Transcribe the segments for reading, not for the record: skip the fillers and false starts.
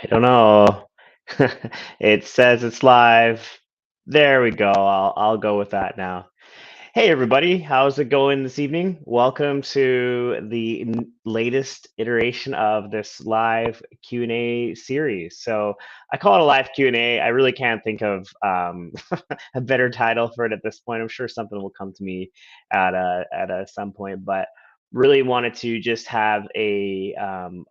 I don't know. It says it's live. There we go. I'll go with that now. Hey everybody, how's it going this evening? Welcome to the latest iteration of this live Q&A series. So I call it a live Q&A. I really can't think of a better title for it at this point. I'm sure something will come to me at some point, but really wanted to just have a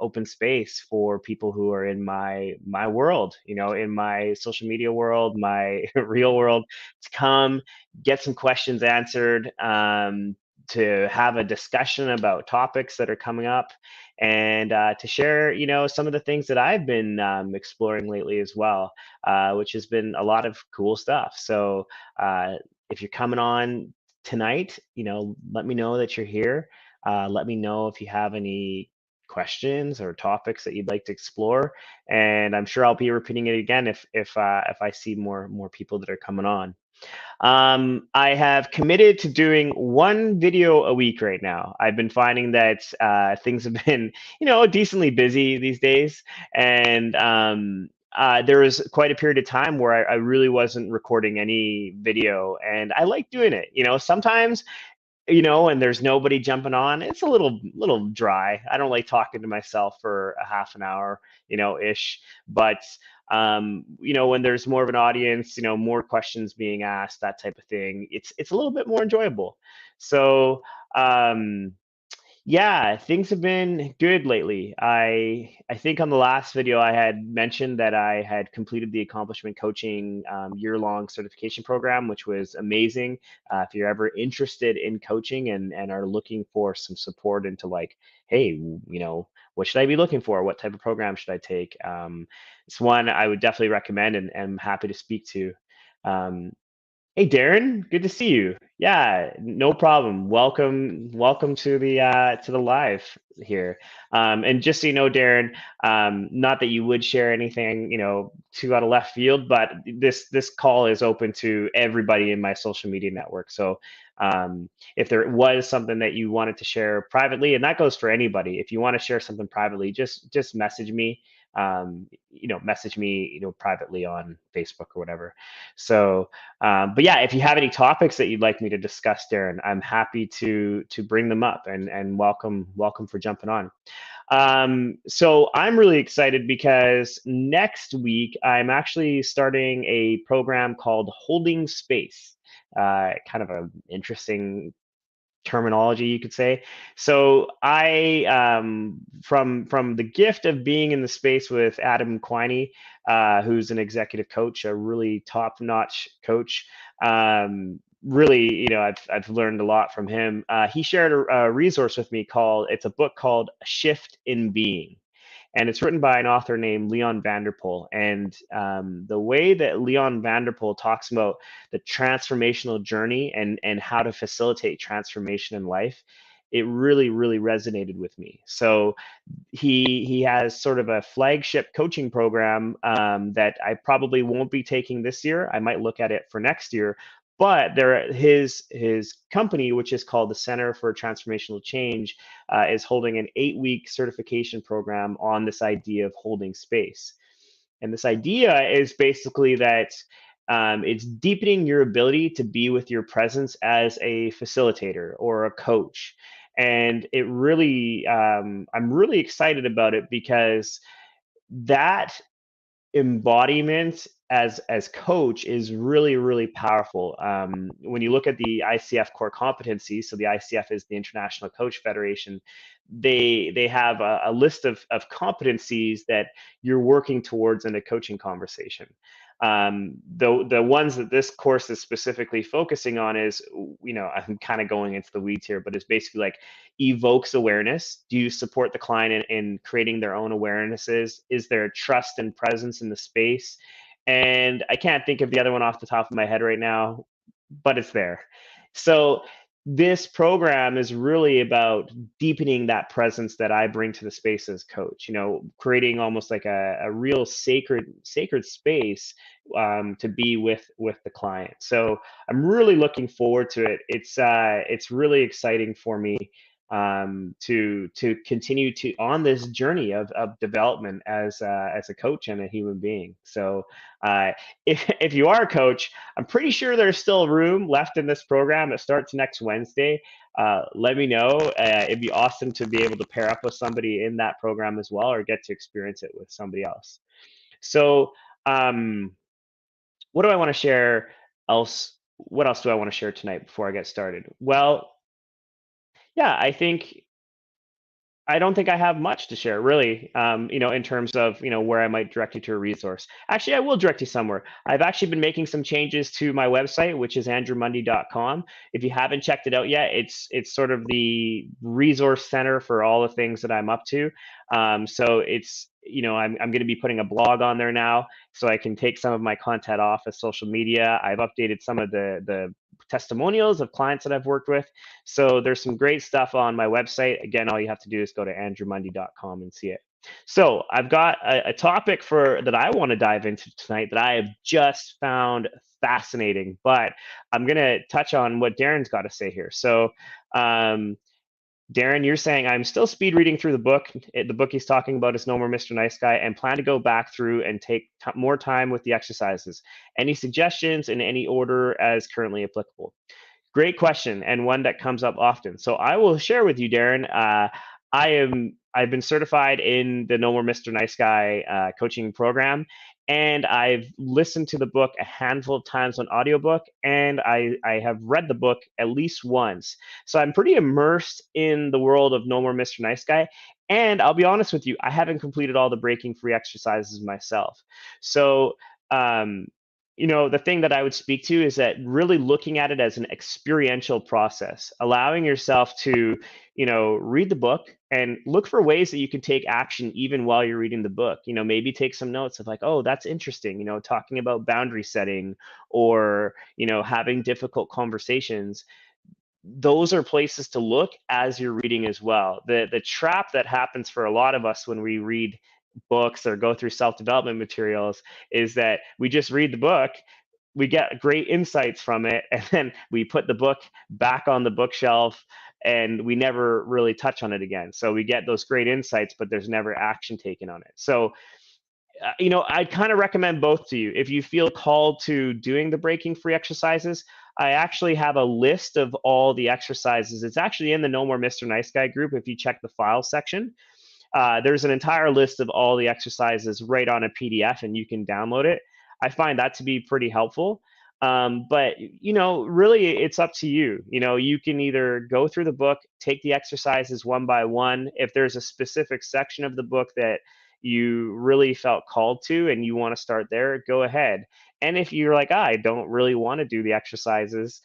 open space for people who are in my world, in my social media world, my real world, to come get some questions answered, to have a discussion about topics that are coming up, and to share, some of the things that I've been exploring lately as well, which has been a lot of cool stuff. So if you're coming on tonight, let me know that you're here. Let me know if you have any questions or topics that you'd like to explore, and I'm sure I'll be repeating it again if I see more people that are coming on. I have committed to doing one video a week right now. I've been finding that things have been, decently busy these days, and there was quite a period of time where I really wasn't recording any video, and I like doing it. Sometimes, and there's nobody jumping on, it's a little dry. I don't like talking to myself for a half an hour, ish. But when there's more of an audience, more questions being asked, that type of thing, it's a little bit more enjoyable. So yeah, things have been good lately. I think on the last video I had mentioned that I had completed the accomplishment coaching year-long certification program, which was amazing. If you're ever interested in coaching and are looking for some support into like, hey, what should I be looking for? What type of program should I take? It's one I would definitely recommend, and I'm happy to speak to. Um, Hey Darren, good to see you. Yeah, no problem. Welcome to the live here. And just so you know, Darren, not that you would share anything, too out of left field, but this call is open to everybody in my social media network. So if there was something that you wanted to share privately, and that goes for anybody, if you want to share something privately, just message me. Message me, privately on Facebook or whatever. So. But yeah, if you have any topics that you'd like me to discuss, Darren, I'm happy to bring them up, and welcome for jumping on. So I'm really excited because next week I'm actually starting a program called Holding Space. Kind of an interesting terminology, you could say. So I, from the gift of being in the space with Adam Quiney, who's an executive coach, a really top-notch coach. Really, I've learned a lot from him. He shared a resource with me called, it's a book called Shift in Being. And it's written by an author named Leon Vanderpool. And the way that Leon Vanderpool talks about the transformational journey and how to facilitate transformation in life, it really resonated with me. So he has sort of a flagship coaching program that I probably won't be taking this year. I might look at it for next year. But his company, which is called the Center for Transformational Change, is holding an 8-week certification program on this idea of holding space. And this idea is basically that it's deepening your ability to be with your presence as a facilitator or a coach. And I'm really excited about it because that embodiment as coach is really powerful. When you look at the ICF core competencies, so the ICF is the International Coach Federation, they have a list of competencies that you're working towards in a coaching conversation. The ones that this course is specifically focusing on is, I'm kind of going into the weeds here, but it's basically like evokes awareness. Do you support the client in creating their own awarenesses? Is there trust and presence in the space? And I can't think of the other one off the top of my head right now, but it's there. So this program is really about deepening that presence that I bring to the space as coach, creating almost like a real sacred space to be with the client. So I'm really looking forward to it. It's really exciting for me. to continue to on this journey of development as a coach and a human being. So if you are a coach, I'm pretty sure there's still room left in this program. It starts next Wednesday. Let me know. It'd be awesome to be able to pair up with somebody in that program as well, or get to experience it with somebody else. So what do I want to share else? What else do I want to share tonight before I get started? Well, yeah, I don't think I have much to share, really, in terms of, where I might direct you to a resource. Actually, I will direct you somewhere. I've actually been making some changes to my website, which is andrewmundy.com. If you haven't checked it out yet, it's sort of the resource center for all the things that I'm up to. So it's, I'm going to be putting a blog on there now, so I can take some of my content off of social media. I've updated some of the testimonials of clients that I've worked with. So there's some great stuff on my website. Again, all you have to do is go to andrewmundy.com and see it. So I've got a topic that I want to dive into tonight that I have just found fascinating, but I'm going to touch on what Darren's got to say here. So Darren, you're saying I'm still speed reading through the book. The book he's talking about is No More Mr. Nice Guy, and plan to go back through and take more time with the exercises. Any suggestions in any order as currently applicable? Great question, and one that comes up often. So I will share with you, Darren. I've been certified in the No More Mr. Nice Guy coaching program, and I've listened to the book a handful of times on audiobook, and I have read the book at least once. So I'm pretty immersed in the world of No More Mr. Nice Guy. And I'll be honest with you, I haven't completed all the breaking free exercises myself. So the thing that I would speak to is that really looking at it as an experiential process, allowing yourself to, read the book and look for ways that you can take action even while you're reading the book. Maybe take some notes of like, oh, that's interesting, talking about boundary setting, or, having difficult conversations. Those are places to look as you're reading as well. The trap that happens for a lot of us when we read books or go through self-development materials is that we just read the book, we get great insights from it, and then we put the book back on the bookshelf and we never really touch on it again. So we get those great insights, but there's never action taken on it. So I'd kind of recommend both to you. If you feel called to doing the breaking free exercises, I actually have a list of all the exercises. It's actually in the No More Mr. Nice Guy group. If you check the file section, there's an entire list of all the exercises right on a PDF, and you can download it. I find that to be pretty helpful. But really, it's up to you. You can either go through the book, take the exercises one by one. If there's a specific section of the book that you really felt called to and you want to start there, go ahead. And if you're like, I don't really want to do the exercises,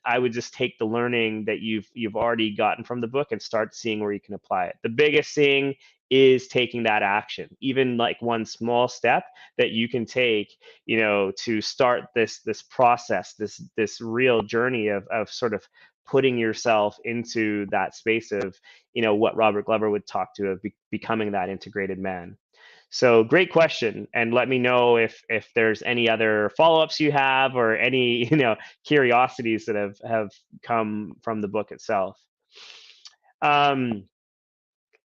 I would just take the learning that you've already gotten from the book and start seeing where you can apply it. The biggest thing is taking that action, even like one small step that you can take, to start this process, this real journey of sort of putting yourself into that space of, what Robert Glover would talk to of becoming that integrated man. So great question, and let me know if there's any other follow-ups you have, or any curiosities that have come from the book itself.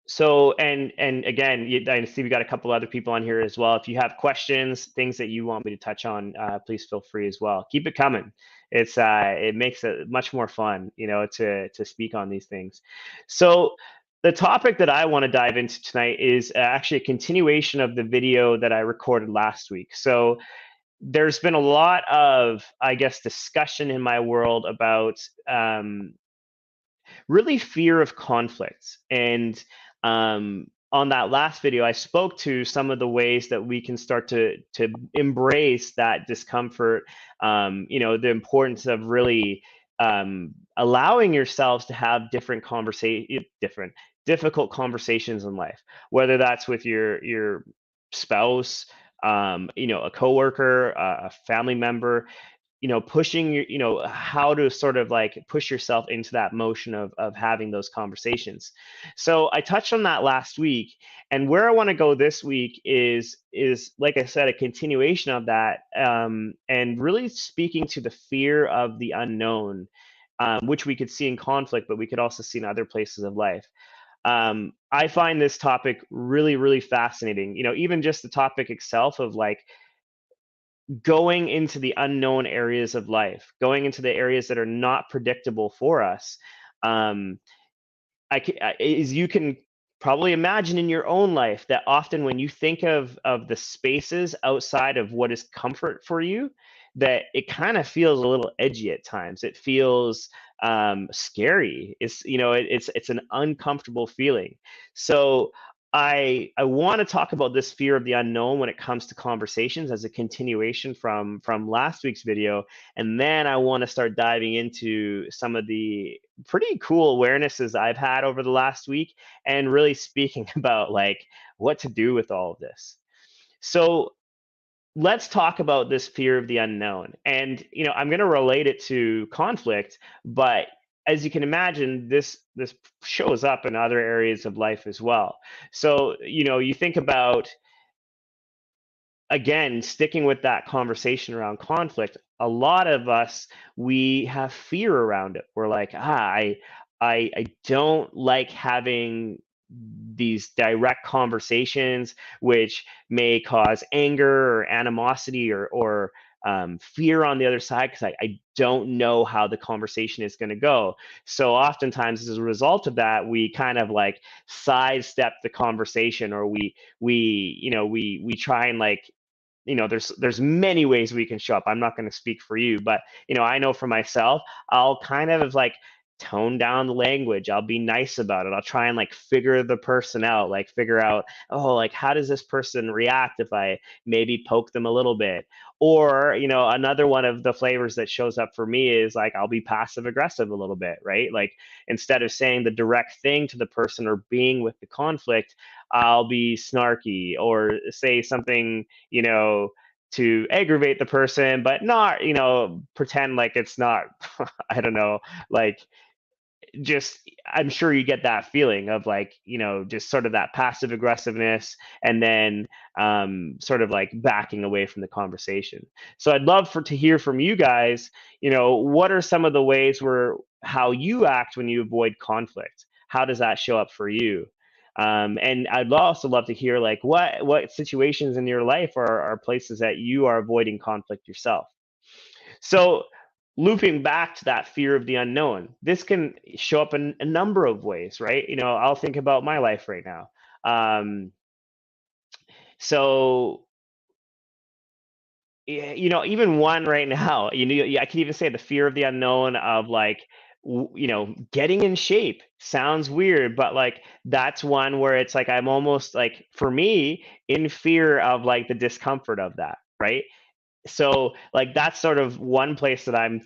So and again, I see we got a couple other people on here as well. If you have questions, things that you want me to touch on, please feel free as well. Keep it coming. It makes it much more fun, to speak on these things. So the topic that I want to dive into tonight is actually a continuation of the video that I recorded last week. So there's been a lot of, I guess, discussion in my world about really fear of conflict. And on that last video, I spoke to some of the ways that we can start to embrace that discomfort. The importance of really allowing yourselves to have different difficult conversations in life, whether that's with your spouse, a coworker, a family member. Pushing your, how to sort of like push yourself into that motion of having those conversations. So I touched on that last week, and where I want to go this week is like I said, a continuation of that, and really speaking to the fear of the unknown. which we could see in conflict, but we could also see in other places of life. I find this topic really, really fascinating. Even just the topic itself of like going into the unknown areas of life, going into the areas that are not predictable for us. Um, is you can probably imagine in your own life that often when you think of the spaces outside of what is comfort for you, that it kind of feels a little edgy at times. It feels scary. It's an uncomfortable feeling. So I want to talk about this fear of the unknown when it comes to conversations as a continuation from last week's video, and then I want to start diving into some of the pretty cool awarenesses I've had over the last week and really speaking about like what to do with all of this. So let's talk about this fear of the unknown. And I'm going to relate it to conflict, but as you can imagine, this shows up in other areas of life as well. So, you think about, again, sticking with that conversation around conflict, a lot of us, we have fear around it. We're like, I don't like having these direct conversations, which may cause anger or animosity or fear on the other side because I don't know how the conversation is going to go. So oftentimes, as a result of that, we kind of like sidestep the conversation, or we try and like there's many ways we can show up. I'm not going to speak for you, but I know for myself, I'll kind of like tone down the language. I'll be nice about it. I'll try and like figure the person out, like figure out, oh, like how does this person react if I maybe poke them a little bit? Or, another one of the flavors that shows up for me is like I'll be passive aggressive a little bit, right? Like instead of saying the direct thing to the person or being with the conflict, I'll be snarky or say something, to aggravate the person, but not, pretend like it's not, I don't know, like just I'm sure you get that feeling of like just sort of that passive aggressiveness, and then sort of like backing away from the conversation. So I'd love to hear from you guys. What are some of the ways where how you act when you avoid conflict? How does that show up for you? And I'd also love to hear like what situations in your life are places that you are avoiding conflict yourself. So, looping back to that fear of the unknown, this can show up in a number of ways, right? I'll think about my life right now. Um, so, even one right now, I can even say the fear of the unknown of like, getting in shape sounds weird, but like that's one where it's like I'm almost like, for me, in fear of like the discomfort of that, right? So like that's sort of one place that I'm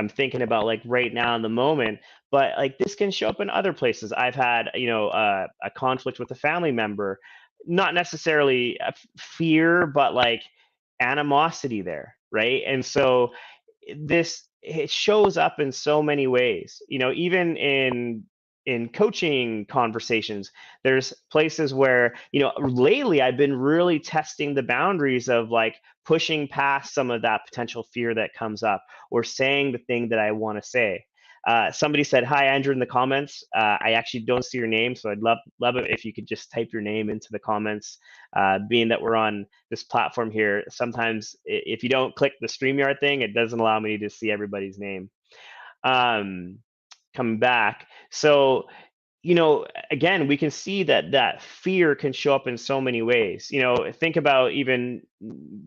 thinking about like right now in the moment, but like this can show up in other places. I've had a conflict with a family member, not necessarily a fear, but like animosity there, right? And so it shows up in so many ways, even in coaching conversations. There's places where lately I've been really testing the boundaries of like pushing past some of that potential fear that comes up, or saying the thing that I want to say. Somebody said, "Hi, Andrew," in the comments. I actually don't see your name, so I'd love it if you could just type your name into the comments. Being that we're on this platform here, sometimes if you don't click the StreamYard thing, it doesn't allow me to see everybody's name. Um, Coming back, so again, we can see that fear can show up in so many ways. Think about even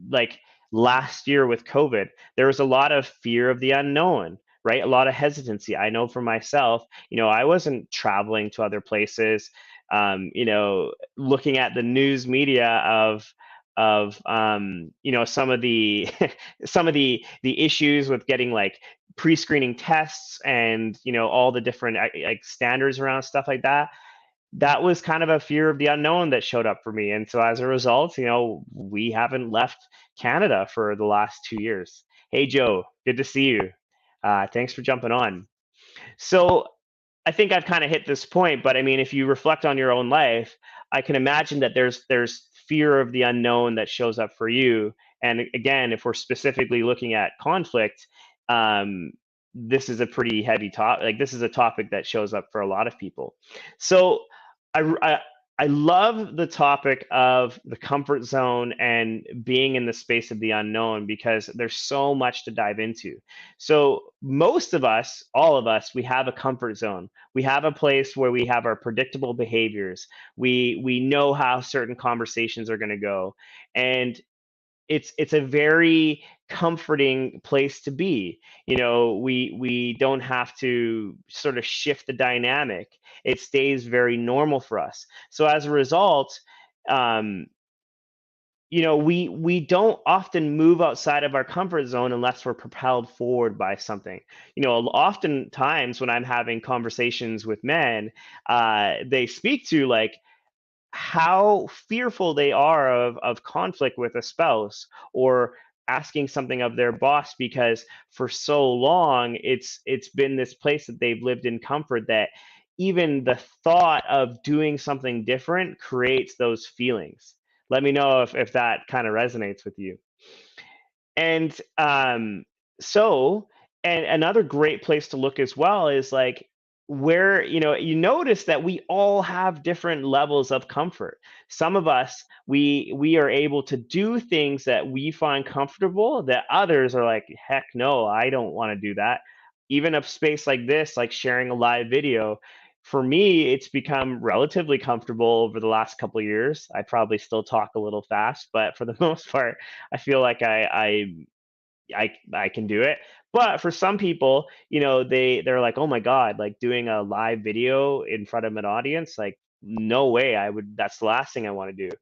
like last year with COVID, there was a lot of fear of the unknown, right? A lot of hesitancy. I know for myself, I wasn't traveling to other places, looking at the news media of some of the some of the issues with getting like pre-screening tests and all the different like standards around stuff like that. That was kind of a fear of the unknown that showed up for me, and so as a result, we haven't left Canada for the last 2 years. Hey Joe, good to see you. Thanks for jumping on. So I think I've kind of hit this point, but I mean, if you reflect on your own life, I can imagine that there's fear of the unknown that shows up for you. And again, if we're specifically looking at conflict, um, this is a pretty heavy topic. Like this is a topic that shows up for a lot of people. So I, I I love the topic of the comfort zone and being in the space of the unknown because there's so much to dive into. So most of us, all of us, we have a comfort zone. We have a place where we have our predictable behaviors. We know how certain conversations are going to go, and it's a very comforting place to be. We don't have to sort of shift the dynamic. It stays very normal for us. So as a result, um, we don't often move outside of our comfort zone unless we're propelled forward by something. Oftentimes when I'm having conversations with men, they speak to like how fearful they are of conflict with a spouse, or asking something of their boss, because for so long it's been this place that they've lived in comfort, that even the thought of doing something different creates those feelings. Let me know if that kind of resonates with you. And so, and another great place to look as well is like where, you notice that we all have different levels of comfort. Some of us, we are able to do things that we find comfortable, that others are like, heck no, I don't want to do that. Even a space like this, like sharing a live video, for me, it's become relatively comfortable over the last couple of years. I probably still talk a little fast, but for the most part, I feel like I can do it. But for some people, they're like, oh my God, like doing a live video in front of an audience, like no way, that's the last thing I want to do.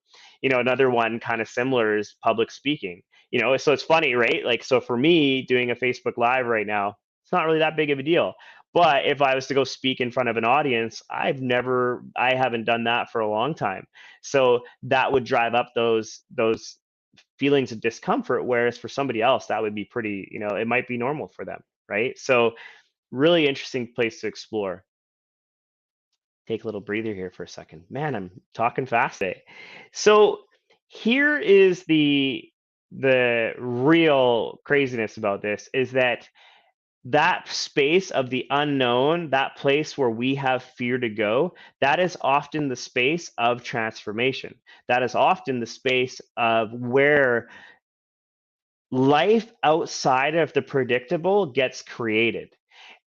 Another one kind of similar is public speaking. So it's funny, right? Like, so for me, doing a Facebook Live right now, it's not really that big of a deal. But if I was to go speak in front of an audience, I haven't done that for a long time. So that would drive up those feelings of discomfort, whereas for somebody else that would be pretty, it might be normal for them, right? So really interesting place to explore. Take a little breather here for a second. Man, I'm talking fast today. So here is the real craziness about this, is that space of the unknown, that place where we have fear to go, that is often the space of transformation. That is often the space of where life outside of the predictable gets created.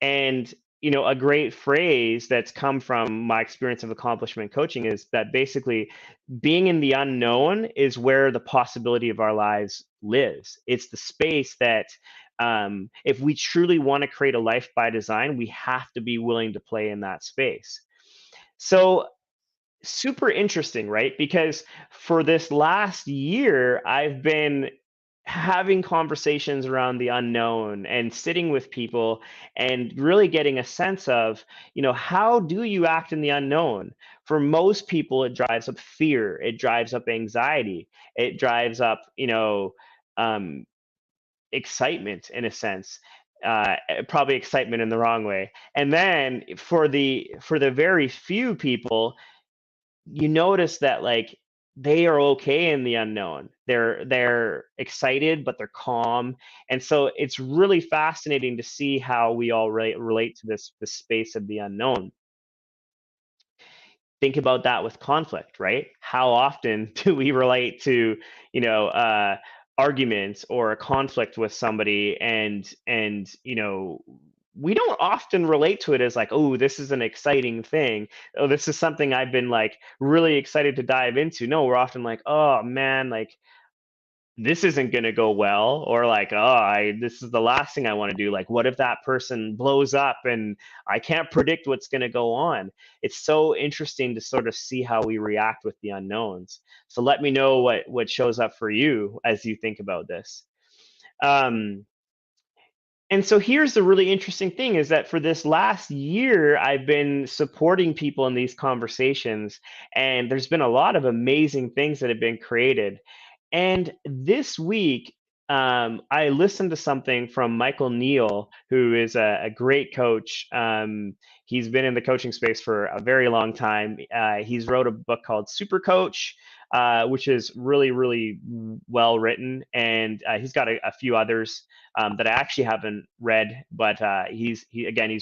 And a great phrase that's come from my experience of accomplishment coaching is that basically being in the unknown is where the possibility of our lives lives. It's the space that, if we truly want to create a life by design, we have to be willing to play in that space. So super interesting, right? Because for this last year, I've been having conversations around the unknown and sitting with people and really getting a sense of, how do you act in the unknown? For most people, it drives up fear, it drives up anxiety, it drives up, um, excitement in a sense. Probably excitement in the wrong way. And then for the very few people, you notice that like they are okay in the unknown. They're excited, but they're calm. And so it's really fascinating to see how we all relate to this space of the unknown. Think about that with conflict, right? How often do we relate to, you know, uh, arguments or a conflict with somebody, and we don't often relate to it as like, oh, this is an exciting thing. Oh, this is something I've been like really excited to dive into. No, we're often like, oh man, like this isn't going to go well, or like, oh, this is the last thing I want to do. Like, what if that person blows up and I can't predict what's going to go on? It's so interesting to sort of see how we react with the unknowns. So let me know what shows up for you as you think about this. um, and so here's the really interesting thing, is that for this last year, I've been supporting people in these conversations, and there's been a lot of amazing things that have been created. And this week, I listened to something from Michael Neal, who is a great coach. He's been in the coaching space for a very long time. He's wrote a book called Super Coach, which is really, really well written, and he's got a few others that I actually haven't read, but he's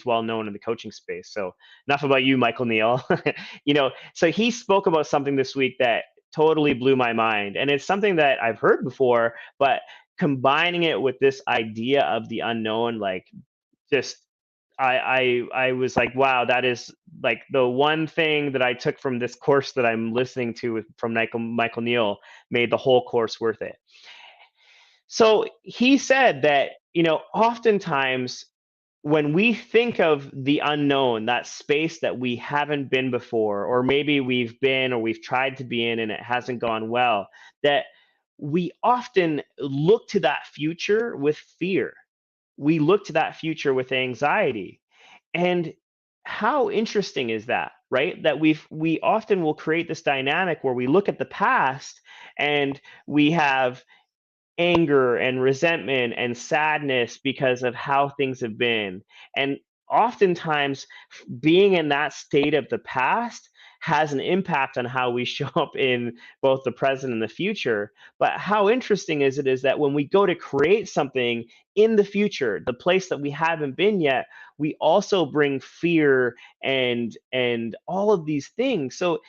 well known in the coaching space. So enough about you, Michael Neal. So he spoke about something this week that totally blew my mind, and it's something that I've heard before, but combining it with this idea of the unknown, like just I was like, wow, that is like the one thing that I took from this course that I'm listening to from Michael Neal made the whole course worth it. So he said that, oftentimes when we think of the unknown, that space that we haven't been before, or maybe we've been or we've tried to be in and it hasn't gone well, that we often look to that future with fear. We look to that future with anxiety. And how interesting is that, right? That we often will create this dynamic where we look at the past and we have anger and resentment and sadness because of how things have been. And oftentimes, being in that state of the past has an impact on how we show up in both the present and the future. But how interesting is that when we go to create something in the future, the place that we haven't been yet, we also bring fear and all of these things. So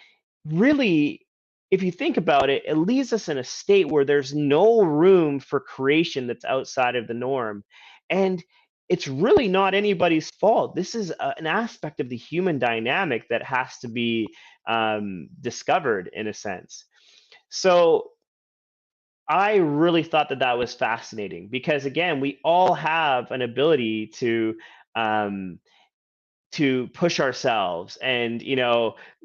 really, if you think about it, it leaves us in a state where there's no room for creation that's outside of the norm. And it's really not anybody's fault. This is an aspect of the human dynamic that has to be discovered in a sense. So I really thought that that was fascinating because, again, we all have an ability um, to push ourselves and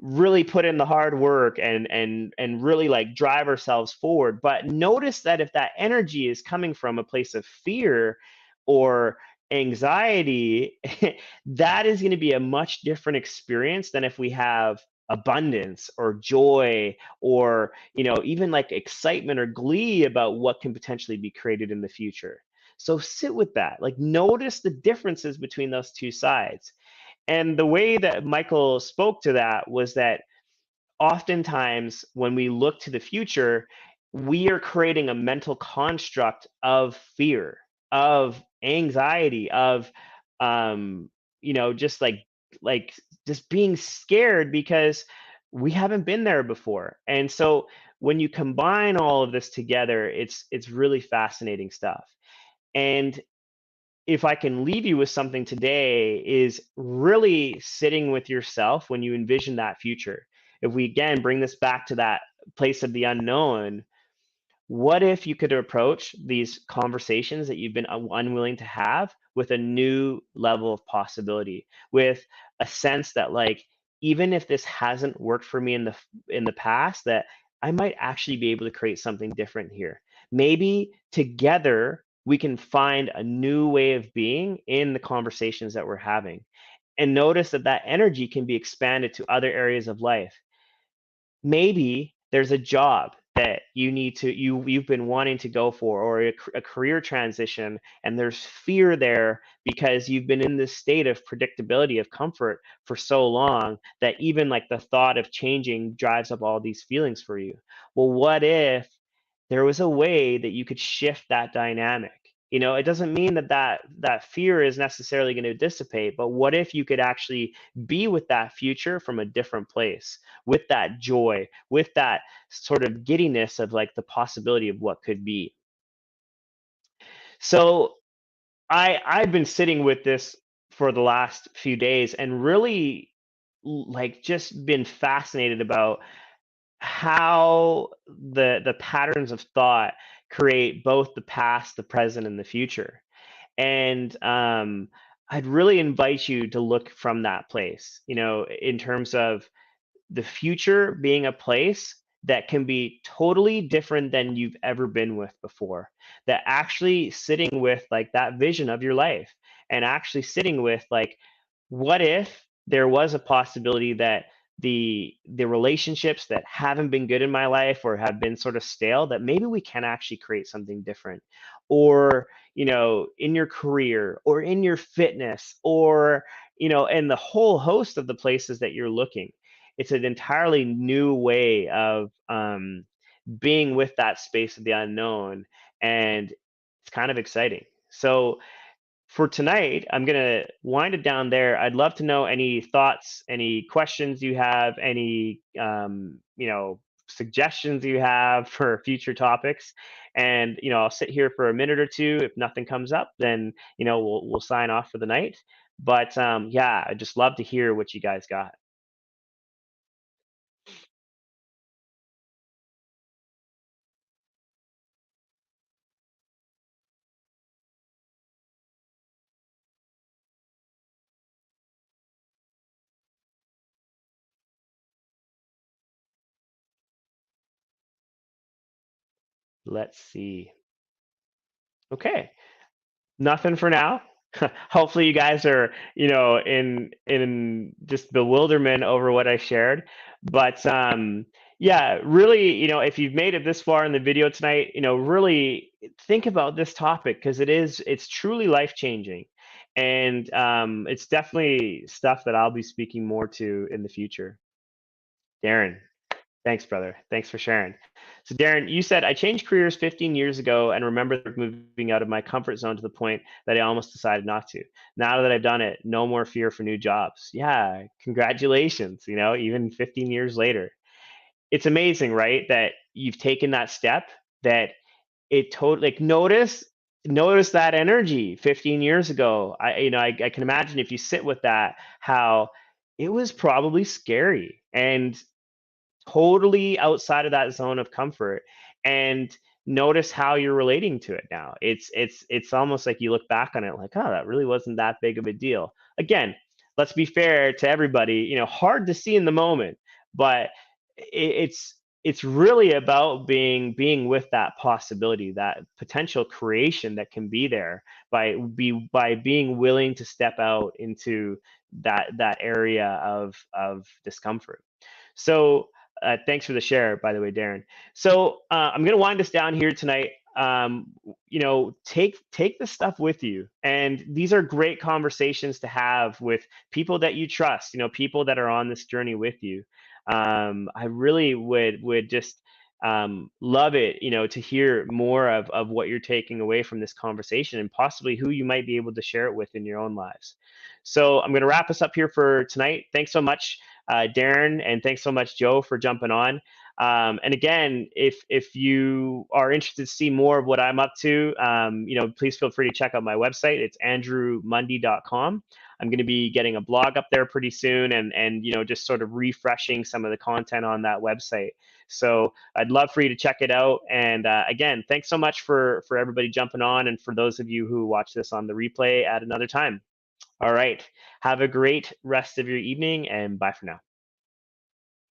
really put in the hard work and really like drive ourselves forward. But notice that if that energy is coming from a place of fear or anxiety, that is going to be a much different experience than if we have abundance or joy or even like excitement or glee about what can potentially be created in the future. So sit with that, like notice the differences between those two sides. And the way that Michael spoke to that was that oftentimes when we look to the future, we are creating a mental construct of fear, of anxiety, of just like just being scared because we haven't been there before. And so when you combine all of this together, it's really fascinating stuff. And if I can leave you with something today, is really sitting with yourself when you envision that future. If we again bring this back to that place of the unknown, what if you could approach these conversations that you've been unwilling to have with a new level of possibility, with a sense that like even if this hasn't worked for me in the past, that I might actually be able to create something different here. Maybe together we can find a new way of being in the conversations that we're having. And notice that that energy can be expanded to other areas of life. Maybe there's a job that you've been wanting to go for, or a career transition, and there's fear there because you've been in this state of predictability, of comfort for so long that even like the thought of changing drives up all these feelings for you. Well, what if there was a way that you could shift that dynamic? It doesn't mean that fear is necessarily going to dissipate, but what if you could actually be with that future from a different place, with that joy, with that sort of giddiness of like the possibility of what could be? So I've been sitting with this for the last few days and really like just been fascinated about how the patterns of thought create both the past, the present, and the future. And I'd really invite you to look from that place, in terms of the future being a place that can be totally different than you've ever been with before. That actually sitting with like that vision of your life and actually sitting with like, what if there was a possibility that the relationships that haven't been good in my life or have been sort of stale, that maybe we can actually create something different. Or, in your career or in your fitness, or, and the whole host of the places that you're looking. It's an entirely new way of being with that space of the unknown, and it's kind of exciting. So for tonight, I'm going to wind it down there. I'd love to know any thoughts, any questions you have, any suggestions you have for future topics. And I'll sit here for a minute or two. If nothing comes up, then we'll sign off for the night. But yeah, I'd just love to hear what you guys got. Let's see. Okay. Nothing for now. Hopefully you guys are, in just bewilderment over what I shared. But yeah, really, if you've made it this far in the video tonight, really think about this topic, because it's truly life changing. And it's definitely stuff that I'll be speaking more to in the future. Darren. Thanks, brother. Thanks for sharing. So, Darren, you said, I changed careers 15 years ago and remember moving out of my comfort zone to the point that I almost decided not to. Now that I've done it, no more fear for new jobs. Yeah, congratulations, even 15 years later. It's amazing, right? That you've taken that step, that it totally, like, notice that energy 15 years ago. I can imagine, if you sit with that, how it was probably scary and totally outside of that zone of comfort, and notice how you're relating to it now. It's almost like you look back on it like, oh, that really wasn't that big of a deal. Again, let's be fair to everybody, hard to see in the moment, but it's really about being with that possibility, that potential creation that can be there by being willing to step out into that area of discomfort. So thanks for the share, by the way, Darren. So I'm going to wind us down here tonight. Take this stuff with you, and these are great conversations to have with people that you trust. People that are on this journey with you. I really would just love it, to hear more of what you're taking away from this conversation, and possibly who you might be able to share it with in your own lives. So I'm going to wrap us up here for tonight. Thanks so much, Darren, and thanks so much, Joe, for jumping on. And again, if you are interested to see more of what I'm up to, please feel free to check out my website. It's andrewmundy.com. I'm going to be getting a blog up there pretty soon, and just sort of refreshing some of the content on that website. So I'd love for you to check it out. And again, thanks so much for everybody jumping on, and for those of you who watch this on the replay at another time. All right. Have a great rest of your evening, and bye for now.